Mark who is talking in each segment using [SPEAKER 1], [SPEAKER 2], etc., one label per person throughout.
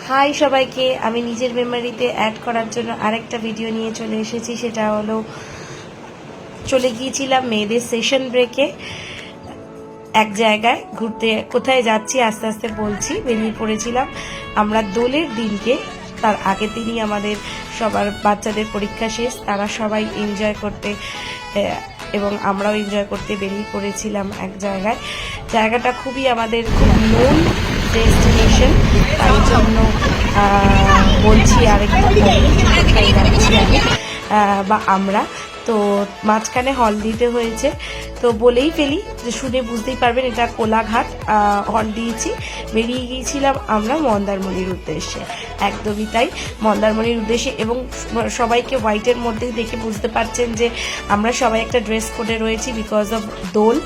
[SPEAKER 1] High সবাইকে, আমি নিজের মেমোরিতে অ্যাড করার জন্য আরেকটা ভিডিও নিয়ে চলে এসেছি। সেটা হলো চলে গিয়েছিলাম মেয়েদের সেশন ব্রেকে এক জায়গায় ঘুরতে। কোথায় যাচ্ছি আস্তে আস্তে বলছি। বেরিয়ে পড়েছিলাম আমরা দোলের দিনকে, তার আগের দিনই আমাদের সবার বাচ্চাদের পরীক্ষা শেষ, তারা সবাই এনজয় করতে এবং আমরাও এনজয় করতে বেরিয়ে পড়েছিলাম এক জায়গায়। জায়গাটা খুবই আমাদের খুব নোন ডেস্টিনেশন, তাই জন্য বলছি আরেকটু কোথায় যাচ্ছি আমি বা আমরা। তো মাঝখানে হল দিতে হয়েছে, তো বলেই ফেলি যে শুনে বুঝতেই পারবেন এটা কোলাঘাট হল দিয়েছি। বেরিয়ে গিয়েছিলাম আমরা মন্দারমণির উদ্দেশ্যে, একদমই তাই, মন্দারমণির উদ্দেশ্যে। এবং সবাইকে হোয়াইটের মধ্যেই দেখে বুঝতে পারছেন যে আমরা সবাই একটা ড্রেস কোডে রয়েছি বিকজ অফ দোল,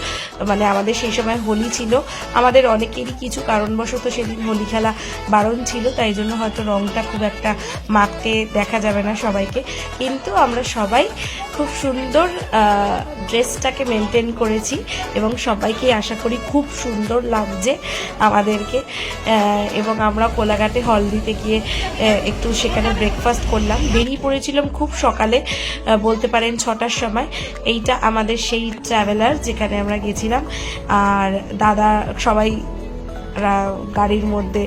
[SPEAKER 1] মানে আমাদের সেই সময় হোলি ছিল। আমাদের অনেকেরই কিছু কারণবশত সেদিন হোলি খেলা বারণ ছিল, তাই জন্য হয়তো রংটা খুব একটা মাখতে দেখা যাবে না সবাইকে, কিন্তু আমরা সবাই খুব সুন্দর ড্রেসটাকে মেনটেন করেছি এবং সবাইকে আশা করি খুব সুন্দর লাগছে আমাদেরকে। এবং আমরা কোলাঘাটে হল দিতে গিয়ে একটু সেখানে ব্রেকফাস্ট করলাম। বেরিয়ে পড়েছিলাম খুব সকালে, বলতে পারেন 6টার সময়। এইটা আমাদের সেই ট্রাভেলার যেখানে আমরা গেছিলাম, আর দাদা সবাই গাড়ির মধ্যে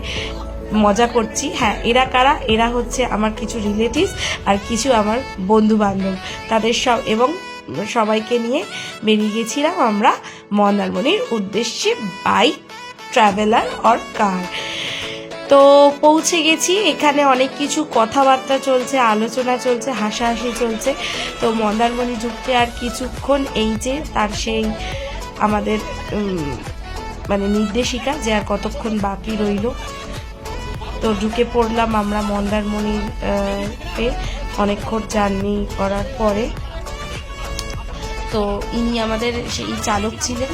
[SPEAKER 1] মজা করছি। হ্যাঁ, এরা কারা? এরা হচ্ছে আমার কিছু রিলেটিভস আর কিছু আমার বন্ধু বান্ধব, তাদের সব এবং সবাইকে নিয়ে বেরিয়ে গেছিলাম আমরা মন্দারমণির উদ্দেশ্যে বাই ট্রাভেলার অর কার। তো পৌঁছে গেছি, এখানে অনেক কিছু কথাবার্তা চলছে, আলোচনা চলছে, হাসাহাসি চলছে। তো মন্দারমণি ঢুকতে আর কিছুক্ষণ, এই যে তার সেই আমাদের মানে নির্দেশিকা যে আর কতক্ষণ বাকি রইল। তো ঢুকে পড়লাম আমরা মন্দারমণির অনেকক্ষণ জার্নি করার পরে। তো ইনি আমাদের সেই চালক ছিলেন।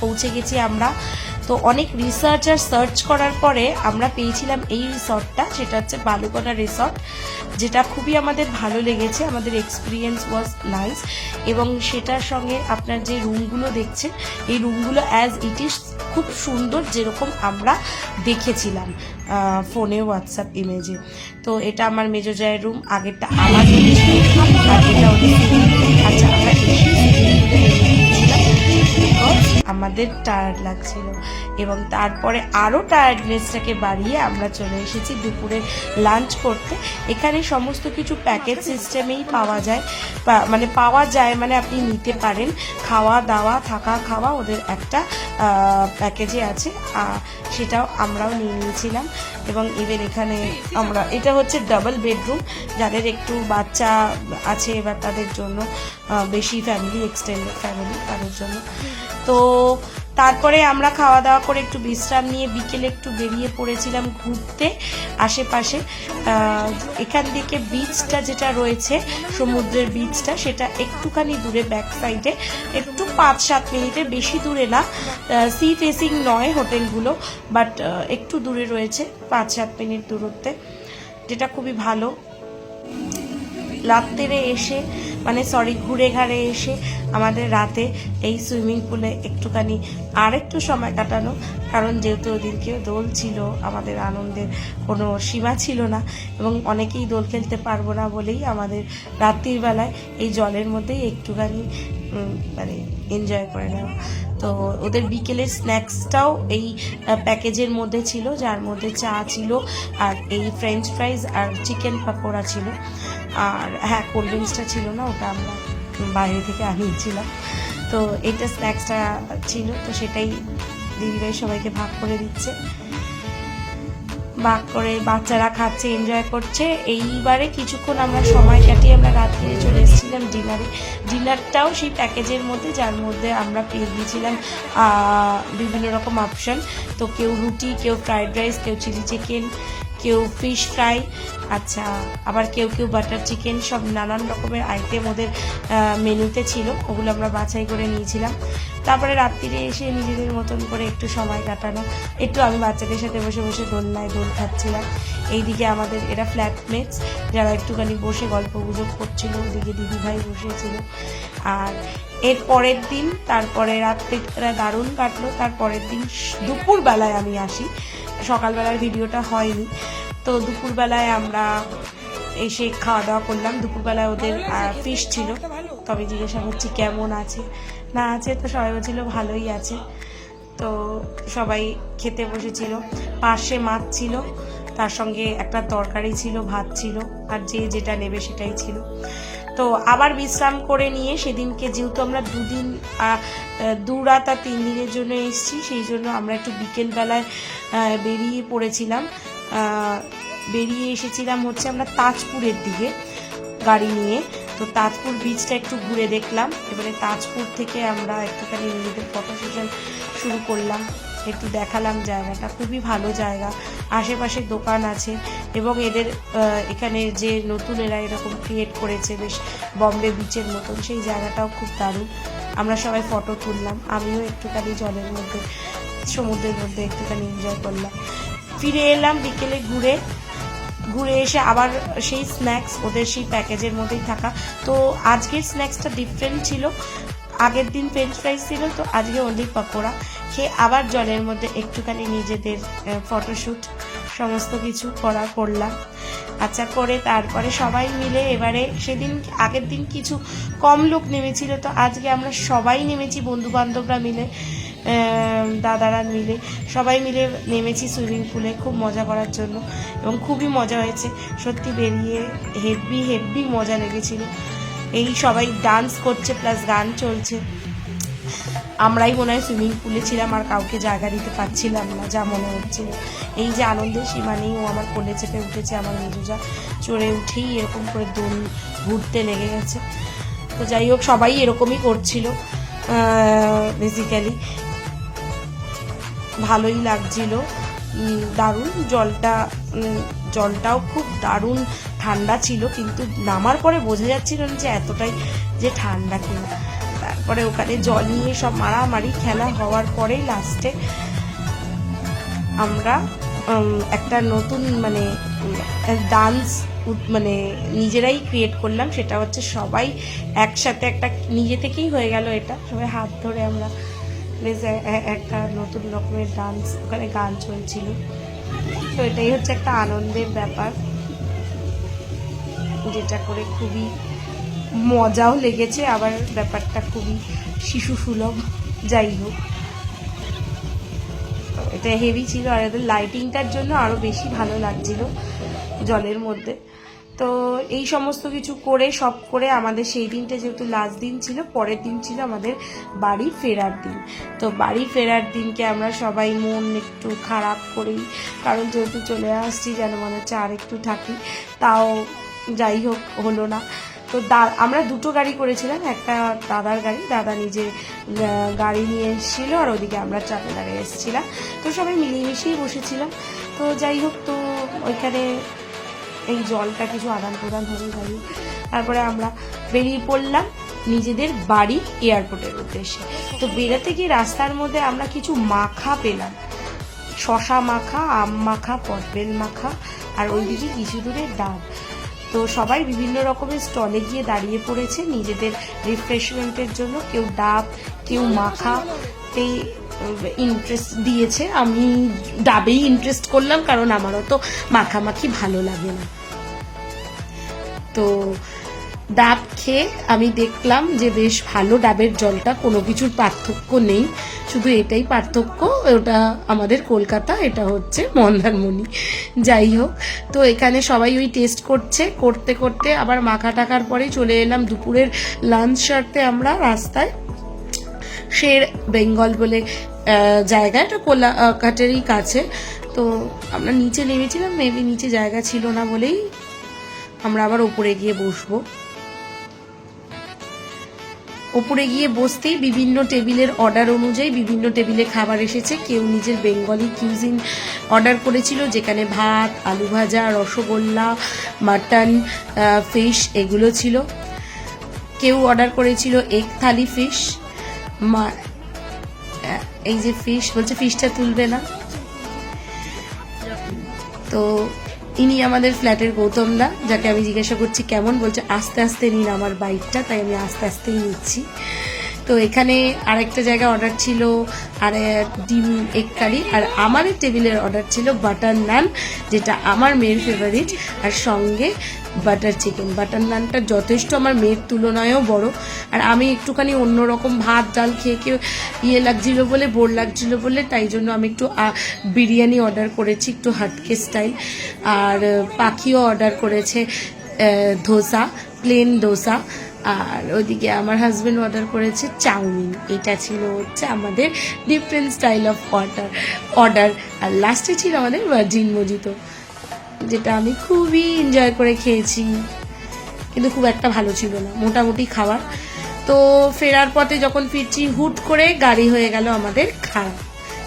[SPEAKER 1] পৌঁছে গেছি আমরা। তো অনেক রিসার্চ আর সার্চ করার পরে আমরা পেয়েছিলাম এই রিসর্টটা, সেটা হচ্ছে বালুকোনা রিসর্ট, যেটা খুবই আমাদের ভালো লেগেছে। আমাদের এক্সপিরিয়েন্স ওয়াজ নাইস। এবং সেটার সঙ্গে আপনার যে রুমগুলো দেখছেন, এই রুমগুলো অ্যাজ ইট ইজ খুব সুন্দর, যেরকম আমরা দেখেছিলাম ফোনে হোয়াটসঅ্যাপ ইমেজে। তো এটা আমার মেজো জায়ের রুম, আগেরটা আমার রুম ছিল, আর এটা ওদের। আচ্ছা, আমরা আমাদের টায়ার্ড লাগছিল এবং তারপরে আরও টায়ার্ডনেসটাকে বাড়িয়ে আমরা চলে এসেছি দুপুরে লাঞ্চ করতে। এখানে সমস্ত কিছু প্যাকেজ সিস্টেমেই পাওয়া যায়, মানে আপনি নিতে পারেন। খাওয়া দাওয়া, থাকা খাওয়া ওদের একটা প্যাকেজে আছে, সেটাও আমরাও নিয়ে নিয়েছিলাম। এবং ইভেন এখানে আমরা, এটা হচ্ছে ডাবল বেডরুম, যাদের একটু বাচ্চা আছে বা তাদের জন্য, বেশি ফ্যামিলি, এক্সটেন্ডেড ফ্যামিলি, তাদের জন্য। তো তারপরে আমরা খাওয়া দাওয়া করে একটু বিশ্রাম নিয়ে বিকেলে একটু বেরিয়ে পড়েছিলাম ঘুরতে আশেপাশে। এখান থেকে বিচটা যেটা রয়েছে, সমুদ্রের বিচটা, সেটা একটুখানি দূরে, ব্যাক সাইডে, একটু 5-7 মিনিটের, বেশি দূরে না। সি ফেসিং নয় হোটেলগুলো, বাট একটু দূরে রয়েছে, 5-7 মিনিট দূরত্বে, যেটা খুবই ভালো। রাত্রে এসে, ঘুরে ঘাড়ে এসে আমাদের রাতে এই সুইমিং পুলে একটুখানি আরেকটু সময় কাটানো, কারণ যেহেতু ওদিনকে দোল ছিল, আমাদের আনন্দের কোনো সীমা ছিল না এবং অনেকেই দোল খেলতে পারবো না বলেই আমাদের রাত্রির বেলায় এই জলের মধ্যেই একটুখানি এনজয় করে নেওয়া। তো ওদের বিকেলের স্ন্যাক্সটাও এই প্যাকেজের মধ্যে ছিল, যার মধ্যে চা ছিল আর এই ফ্রেঞ্চ ফ্রাইজ আর চিকেন পাকোড়া ছিল। আর হ্যাঁ, কোল্ড ড্রিঙ্কসটা ছিল না, ওটা আমরা বাইরে থেকে আনিয়েছিলাম। তো এটা স্ন্যাক্সটা ছিল, তো সেটাই দিদিভাই সবাইকে ভাগ করে দিচ্ছে, ভাগ করে বাচ্চারা খাচ্ছে, এনজয় করছে। এইবারে কিছুক্ষণ আমরা সময় কাটিয়ে আমরা রাত্রে চলে এসেছিলাম ডিনারে। ডিনারটাও সেই প্যাকেজের মধ্যে, যার মধ্যে আমরা পেয়ে গিয়েছিলাম বিভিন্ন রকম অপশান। তো কেউ রুটি, কেউ ফ্রাইড রাইস, কেউ চিলি চিকেন, কেউ ফিশ ফ্রাই, আচ্ছা, আবার কেউ বাটার চিকেন, সব নানান রকমের আইটেম ওদের মেনুতে ছিল, ওগুলো আমরা বাছাই করে নিয়েছিলাম। তারপরে রাত্রিরে এসে নিজেদের মতন করে একটু সময় কাটানো, একটু আমি বাচ্চাদের সাথে বসে বসে দোলনায় দোল খাচ্ছিলাম। এইদিকে আমাদের এরা ফ্ল্যাটমেটস, যারা একটুখানি বসে গল্প গুজব করছিল, ওদিকে দিদিভাই বসেছিল। আর এর পরের দিন, তারপরে রাত্রিটা দারুণ কাটলো। তারপরের দিন দুপুরবেলায় আমি আসি, সকালবেলার ভিডিওটা হয়নি। তো দুপুরবেলায় আমরা এসে খাওয়া দাওয়া করলাম। দুপুরবেলায় ওদের ফিশ ছিল, তবে জিজ্ঞাসা করছি কেমন আছে না আছে, তো সবাই বলছিল ভালোই আছে। তো সবাই খেতে বসেছিল, পাশে মাছ ছিল, তার সঙ্গে একটা তরকারি ছিল, ভাত ছিল, আর যে যেটা নেবে সেটাই ছিল। তো আবার বিশ্রাম করে নিয়ে সেদিনকে যেহেতু আমরা 2 রাত আর 3 দিনের জন্য এসেছি, সেই জন্য আমরা একটু বিকেলবেলায় বেরিয়ে পড়েছিলাম। বেরিয়ে এসেছিলাম হচ্ছে আমরা তাজপুরের দিকে গাড়ি নিয়ে। তো তাজপুর বিচটা একটু ঘুরে দেখলাম। এবারে তাজপুর থেকে আমরা একটুখানি নিজেদের ফটো সেশন শুরু করলাম, একটু দেখালাম জায়গাটা, খুবই ভালো জায়গা, আশেপাশে দোকান আছে এবং এদের এখানে যে নতুন এরা এরকম ক্রিয়েট করেছে বেশ বম্বে বিচের মতন, সেই জায়গাটাও খুব দারুণ। আমরা সবাই ফটো তুললাম, আমিও একটুখানি জলের মধ্যে সমুদ্রের মধ্যে একটুখানি এনজয় করলাম। ফিরে এলাম বিকেলে ঘুরে এসে আবার সেই স্ন্যাক্স ওদের সেই প্যাকেজের মধ্যেই থাকা। তো আজকের স্ন্যাক্সটা ডিফারেন্ট ছিল, আগের দিন ফ্রেঞ্চ ফ্রাইজ ছিল, তো আজকে অনলি পকোড়া খেয়ে আবার জলের মধ্যে একটুখানি নিজেদের ফটোশ্যুট সমস্ত কিছু করলাম। আচ্ছা, করে তারপরে সবাই মিলে এবারে সেদিন আগের দিন কিছু কম লোক নেমেছিল, তো আজকে আমরা সবাই নেমেছি, বন্ধু বান্ধবরা মিলে, দাদারা মিলে সবাই মিলে নেমেছি সুইমিং পুলে খুব মজা করার জন্য, এবং খুবই মজা হয়েছে সত্যি, বেরিয়ে হেভি মজা লেগেছিল। এই সবাই ডান্স করছে প্লাস গান চলছে, আমরাই মনে হয় সুইমিং পুলে ছিলাম আর কাউকে জায়গা দিতে পারছিলাম না যা মনে হচ্ছিল। এই যে আনন্দের সীমা নেই, ও আমার কোলে চেপে উঠেছে, আমার নিজুজা চড়ে উঠেই এরকম করে দোল ঘুরতে লেগে গেছে। তো যাই হোক, সবাই এরকমই করছিল, বেসিক্যালি ভালোই লাগছিল, দারুণ। জলটাও খুব দারুণ ঠান্ডা ছিল, কিন্তু নামার পরে বোঝা যাচ্ছিল না যে এতটাই যে ঠান্ডা কিনা। তারপরে ওখানে জল নিয়ে সব মারামারি খেলা হওয়ার পরেই লাস্টে আমরা একটা নতুন ডান্স নিজেরাই ক্রিয়েট করলাম। সেটা হচ্ছে সবাই একসাথে একটা নিজে থেকেই হয়ে গেল, এটা সবাই হাত ধরে আমরা বেশ একটা নতুন রকমের ডান্স, ওখানে গান চলছিল। তো এটাই হচ্ছে একটা আনন্দের ব্যাপার, যেটা করে খুবই মজাও লেগেছে, আবার ব্যাপারটা খুবই শিশু সুলভ। যাই হোক, এটা হেভি ছিল, আর এদের লাইটিংটার জন্য আরও বেশি ভালো লাগছিল জলের মধ্যে। তো এই সমস্ত কিছু করে আমাদের সেই দিনটা যেহেতু লাস্ট দিন ছিল, পরের দিন ছিল আমাদের বাড়ি ফেরার দিন। তো বাড়ি ফেরার দিনকে আমরা সবাই মন একটু খারাপ করেই, কারণ যেহেতু চলে আসছি যেন মনে হচ্ছে আর একটু থাকি, তাও যাই হোক হলো না। তো আমরা 2টো গাড়ি করেছিলাম, একটা দাদার গাড়ি, দাদা নিজে গাড়ি নিয়ে এসেছিলো, আর ওদিকে আমরা ট্রাভেলারে এসেছিলাম। তো সবাই মিলেমিশেই বসেছিলাম। তো যাই হোক, তো ওইখানে এই জলটা কিছু আদান প্রদান হবে, যাই হোক। তারপরে আমরা বেরিয়ে পড়লাম নিজেদের বাড়ি এয়ারপোর্টের উদ্দেশ্যে। তো বেরোতে গিয়ে রাস্তার মধ্যে আমরা কিছু মাখা পেলাম, শশা মাখা, আম মাখা, পটবেল মাখা, আর ওইদিকে কিছু দূরে ডাব। তো সবাই বিভিন্ন রকমের স্টলে গিয়ে দাঁড়িয়ে পড়েছে নিজেদের রিফ্রেশমেন্টের জন্য, কেউ ডাব, কেউ মাখাতে ইন্টারেস্ট দিয়েছে। আমি ডাবেই ইন্টারেস্ট করলাম, কারণ আমারও তো মাখামাখি ভালো লাগে না। তো ডাব খেয়ে আমি দেখলাম যে বেশ ভালো, ডাবের জলটা, কোনো কিছুর পার্থক্য নেই, শুধু এটাই পার্থক্য, ওটা আমাদের কলকাতা, এটা হচ্ছে মন্দারমণি। যাই হোক, তো এখানে সবাই ওই টেস্ট করতে করতে আবার মাখা টাকার পরেই চলে এলাম দুপুরের লাঞ্চ সারতে আমরা রাস্তায় শের বেঙ্গল বলে জায়গা, এটা কোলাঘাটেরই কাছে। তো আমরা নিচে নেমেছিলাম, মেবি নিচে জায়গা ছিল না বলেই আমরা আবার ওপরে গিয়ে বসবো। ওপরে গিয়ে বসতেই বিভিন্ন টেবিলের অর্ডার অনুযায়ী বিভিন্ন টেবিলে খাবার এসেছে। কেউ নিজের বেঙ্গলি কিউজিন অর্ডার করেছিল, যেখানে ভাত, আলু ভাজা, রসগোল্লা, মাটন, ফিশ এগুলো ছিল। কেউ অর্ডার করেছিল এগ থালি ফিশ, এই যে ফিশ বলছে ফিশটা তুলবে না। তো ইনি আমাদের ফ্ল্যাটের গৌতম দা, যাকে আমি জিজ্ঞাসা করছি কেমন, বলছে আস্তে আস্তে নিন আমার বাইকটা, তাই আমি আস্তে আস্তেই নিচ্ছি। তো এখানে আরেকটা জায়গায় অর্ডার ছিল আর ডিম এগ কারি, আর আমাদের টেবিলের অর্ডার ছিল বাটার নান, যেটা আমার মেয়ের ফেভারিট, আর সঙ্গে বাটার চিকেন। বাটার নানটা যথেষ্ট আমার মেয়ের তুলনায়ও বড়, আর আমি একটুখানি অন্যরকম ভাত ডাল খেয়ে খেয়ে লাগছিল বলে, বোর লাগছিল বলে, তাই জন্য আমি একটু বিরিয়ানি অর্ডার করেছি, একটু হাটকে স্টাইল। আর পাখিও অর্ডার করেছে ধোসা, প্লেন ধোসা। আর ওইদিকে আমার হাজব্যান্ড অর্ডার করেছে চাউমিন। এটা ছিল হচ্ছে আমাদের ডিফারেন্ট স্টাইল অফ অর্ডার। আর লাস্টে ছিল আমাদের ভার্জিন মজিতো, যেটা আমি খুবই এনজয় করে খেয়েছি, কিন্তু খুব একটা ভালো ছিল না, মোটামুটি খাবার। তো ফেরার পথে যখন ফিরছি হুট করে গাড়ি হয়ে গেল আমাদের খারাপ,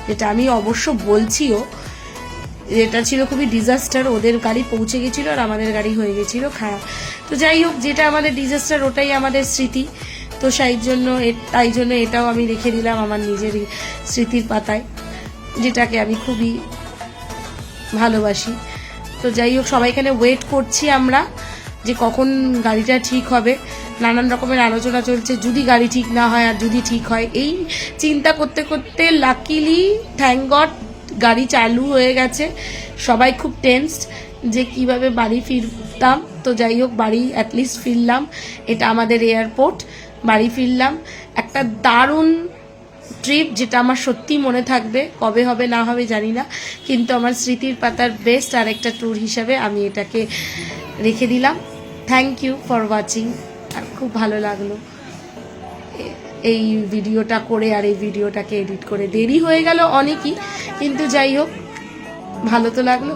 [SPEAKER 1] যেটা আমি অবশ্য বলছিও, যেটা ছিল খুবই ডিজাস্টার। ওদের গাড়ি পৌঁছে গেছিলো আর আমাদের গাড়ি হয়ে গেছিলো খারাপ। তো যাই হোক, যেটা আমাদের ডিজাস্টার ওটাই আমাদের স্মৃতি। তো তাই জন্য এটাও আমি রেখে দিলাম আমার নিজের স্মৃতির পাতায়, যেটাকে আমি খুবই ভালোবাসি। তো যাই হোক, সবাই এখানে ওয়েট করছি আমরা যে কখন গাড়িটা ঠিক হবে। নানান রকমের আলোচনা চলছে, যদি গাড়ি ঠিক না হয় আর যদি ঠিক হয়, এই চিন্তা করতে করতে লাকিলি থ্যাঙ্ক গড গাড়ি চালু হয়ে গেছে। সবাই খুব টেন্সড যে কিভাবে বাড়ি ফিরতাম। তো যাই হোক, বাড়ি অ্যাটলিস্ট ফিরলাম। এটা আমাদের এয়ারপোর্ট, বাড়ি ফিরলাম। একটা দারুণ ট্রিপ, যেটা আমার সত্যি মনে থাকবে, কবে হবে না হবে জানি না, কিন্তু আমার স্মৃতির পাতার বেস্ট আর একটা ট্যুর হিসাবে আমি এটাকে রেখে দিলাম। Thank you for watching. আর খুব ভালো লাগলো এই ভিডিওটা করে, আর এই ভিডিওটাকে এডিট করে। দেরি হয়ে গেল অনেকই, কিন্তু যাই হোক ভালো তো লাগলো।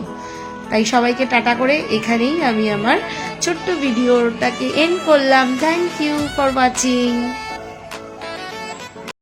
[SPEAKER 1] তাই সবাইকে টাটা করে এখানেই আমি আমার ছোট্ট ভিডিওটাকে এন্ড করলাম। Thank you for watching.